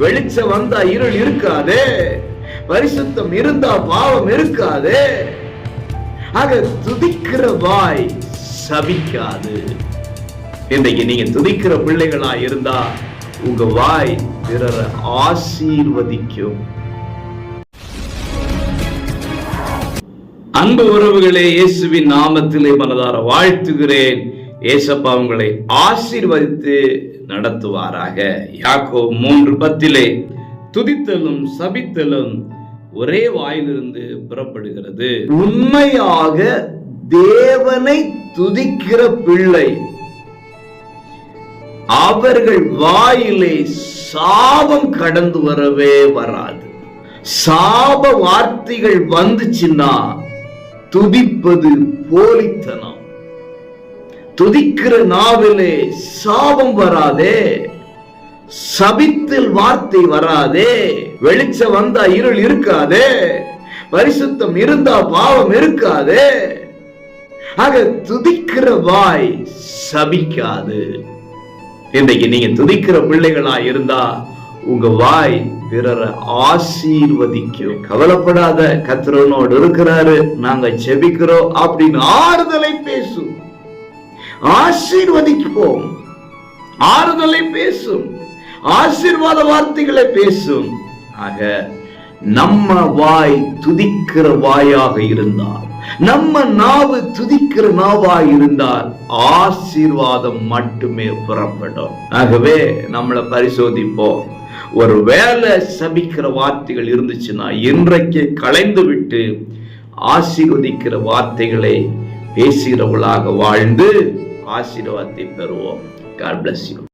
வெளிச்சம் வந்தா இருள் இருக்காதே, பரிசுத்தம் இருந்தா பாவம் இருக்காதே. ஆக துதிக்கிற வாய் சபிக்காது. இன்றைக்கு நீங்க துதிக்கிற பிள்ளைகளா இருந்தா உங்க வாய் பிறரை ஆசீர்வதிக்கும். அன்பு உறவுகளே, இயேசுவின் நாமத்திலே மனதார வாழ்த்துகிறேன். ஏசப்பா உங்களை ஆசீர்வதித்து நடத்துவாராக. யாக்கோபு 3:10 துதித்தலும் சபித்தலும் ஒரே வாயிலிருந்து புறப்படுகிறது. உண்மையாக தேவனை துதிக்கிற பிள்ளை அவர்கள் வாயிலே சாபம் கடந்து வரவே வராது. சாப வார்த்தைகள் வந்துச்சுன்னா துதிப்பது போலித்தனம். துதிக்கிற நாவிலே சாபம் வராதே, சபித்தில் வார்த்தை வராதே. வெளிச்சம் வந்தா இருள் இருக்காதே, பரிசுத்தம் இருந்தா பாவம் இருக்காதே. ஆக துதிக்கிற வாய் சபிக்காது. இன்றைக்கு நீங்க துதிக்கிற பிள்ளைகளா இருந்தா உங்க வாய் பிறரை ஆசீர்வதிக்கும். கவலைப்படாத, கர்த்தரோடு இருக்கிறாரு, நாங்க செபிக்கிறோம் அப்படின்னு ஆறுதலை பேசும். ஆசீர்வதிப்போம், ஆறுதலை பேசும், ஆசீர்வாத வார்த்தைகளை பேசும். ஆக நம்ம வாய் துதிக்கிற வாயாக இருந்தால், நம்ம நாவு துதிக்கிற நாவாய் இருந்தால் ஆசீர்வாதம் மட்டுமே புறப்படும். ஆகவே நம்மளை பரிசோதிப்போம். ஒரு வேளை சபிக்கிற வார்த்தைகள் இருந்துச்சுன்னா இன்றைக்கு களைந்து விட்டு ஆசீர்வதிக்கிற வார்த்தைகளை பேசுகிறவர்களாக வாழ்ந்து ஆசீர்வாதத்தை பெறுவோம். God bless you.